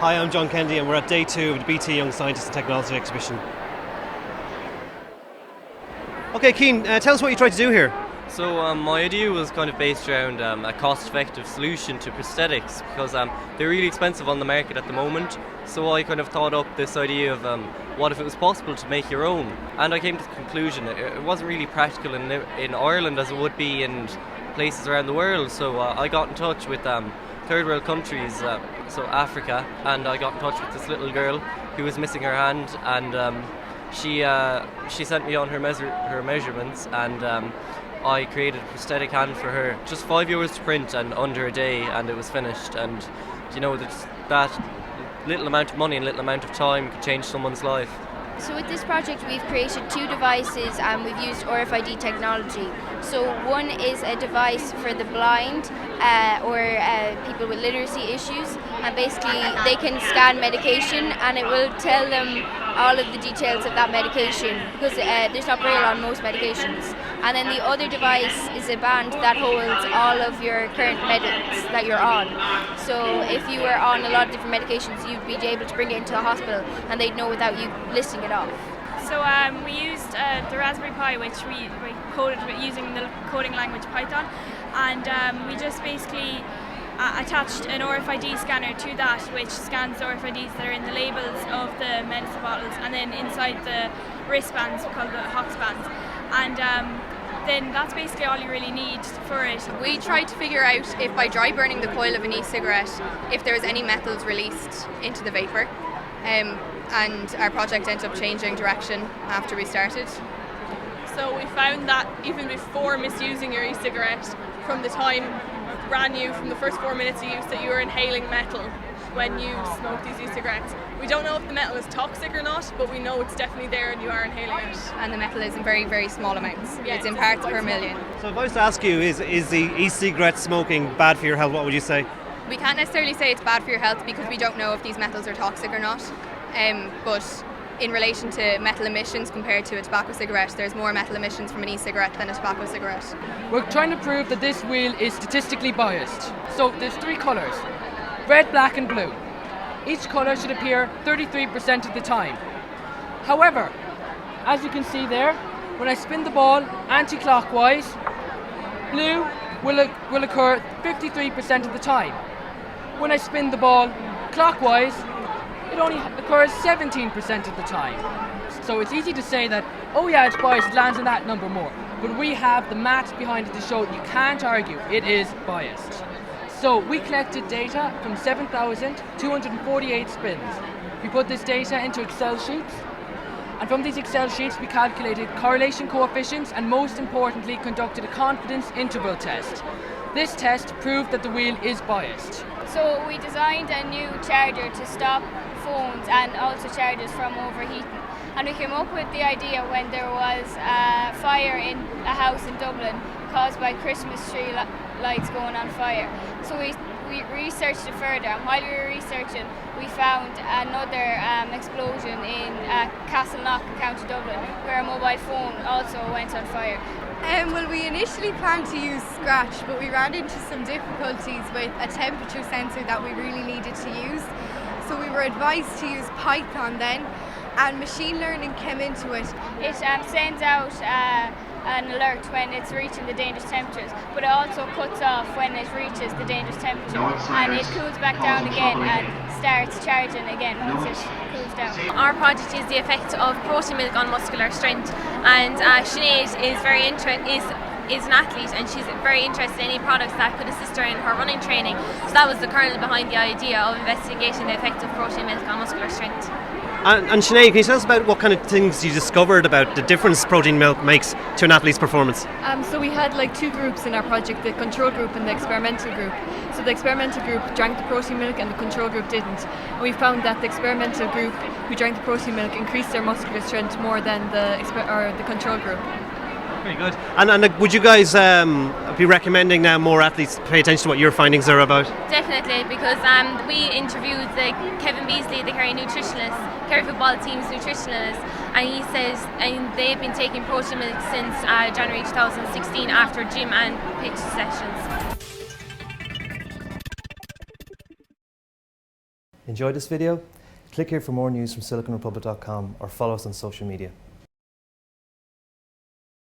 Hi, I'm John Kennedy and we're at day 2 of the BT Young Scientists and Technology exhibition. Okay, Cian, tell us what you tried to do here. So my idea was kind of based around a cost-effective solution to prosthetics because they're really expensive on the market at the moment. So I kind of thought up this idea of what if it was possible to make your own? And I came to the conclusion it wasn't really practical in Ireland as it would be in places around the world. So I got in touch with third world countries, so Africa, and I got in touch with this little girl who was missing her hand, and she sent me on her measurements, and I created a prosthetic hand for her. Just €5 to print and under a day, and it was finished. And you know that little amount of money and little amount of time could change someone's life. So with this project we've created 2 devices and we've used RFID technology. So one is a device for the blind or people with literacy issues, and basically they can scan medication and it will tell them all of the details of that medication because there's not braille on most medications. And then the other device is a band that holds all of your current meds that you're on. So if you were on a lot of different medications, you'd be able to bring it into the hospital and they'd know without you listing it off. So we used the Raspberry Pi, which we coded using the coding language Python, and we just basically attached an RFID scanner to that, which scans the RFIDs that are in the labels of the medicine bottles, and then inside the wristbands called the Hox bands. And then that's basically all you really need for it. We tried to figure out if by dry burning the coil of an e-cigarette, if there was any metals released into the vapour. And our project ended up changing direction after we started. So we found that even before misusing your e-cigarette, from the time brand new, from the first 4 minutes of use, that you were inhaling metal when you smoke these e-cigarettes. We don't know if the metal is toxic or not, but we know it's definitely there and you are inhaling it. And the metal is in very, very small amounts. Yeah, it's in parts per million. So if I was to ask you, is the e-cigarette smoking bad for your health, what would you say? We can't necessarily say it's bad for your health because we don't know if these metals are toxic or not. But in relation to metal emissions compared to a tobacco cigarette, there's more metal emissions from an e-cigarette than a tobacco cigarette. We're trying to prove that this wheel is statistically biased. So there's 3 colours, red, black and blue. Each colour should appear 33% of the time. However, as you can see there, when I spin the ball anti-clockwise, blue will occur 53% of the time. When I spin the ball clockwise, it only occurs 17% of the time. So it's easy to say that, oh yeah, it's biased, it lands on that number more. But we have the maths behind it to show you can't argue, it is biased. So we collected data from 7,248 spins. We put this data into Excel sheets, and from these Excel sheets we calculated correlation coefficients and most importantly conducted a confidence interval test. This test proved that the wheel is biased. So we designed a new charger to stop phones and also chargers from overheating. And we came up with the idea when there was a fire in a house in Dublin caused by Christmas tree lights going on fire. So we researched it further, and while we were researching we found another explosion in Castleknock, County Dublin, where a mobile phone also went on fire. Well, we initially planned to use Scratch, but we ran into some difficulties with a temperature sensor that we really needed to use. So we were advised to use Python then, and machine learning came into it. It sends out an alert when it's reaching the dangerous temperatures, but it also cuts off when it reaches the dangerous temperature, and it cools back down again and starts charging again once it cools down. Our project is the effect of protein milk on muscular strength, and Sinead is an athlete and she's very interested in any products that could assist her in her running training. So that was the kernel behind the idea of investigating the effect of protein milk on muscular strength. And Sinead, can you tell us about what kind of things you discovered about the difference protein milk makes to an athlete's performance? So we had 2 groups in our project, the control group and the experimental group. So the experimental group drank the protein milk and the control group didn't. And we found that the experimental group who drank the protein milk increased their muscular strength more than the control group. Very good. And would you guys be recommending now more athletes pay attention to what your findings are about? Definitely, because we interviewed Kevin Beasley, the Kerry nutritionist, Kerry football team's nutritionist, and he says they've been taking protein milk since January 2016 after gym and pitch sessions. Enjoyed this video? Click here for more news from siliconrepublic.com or follow us on social media.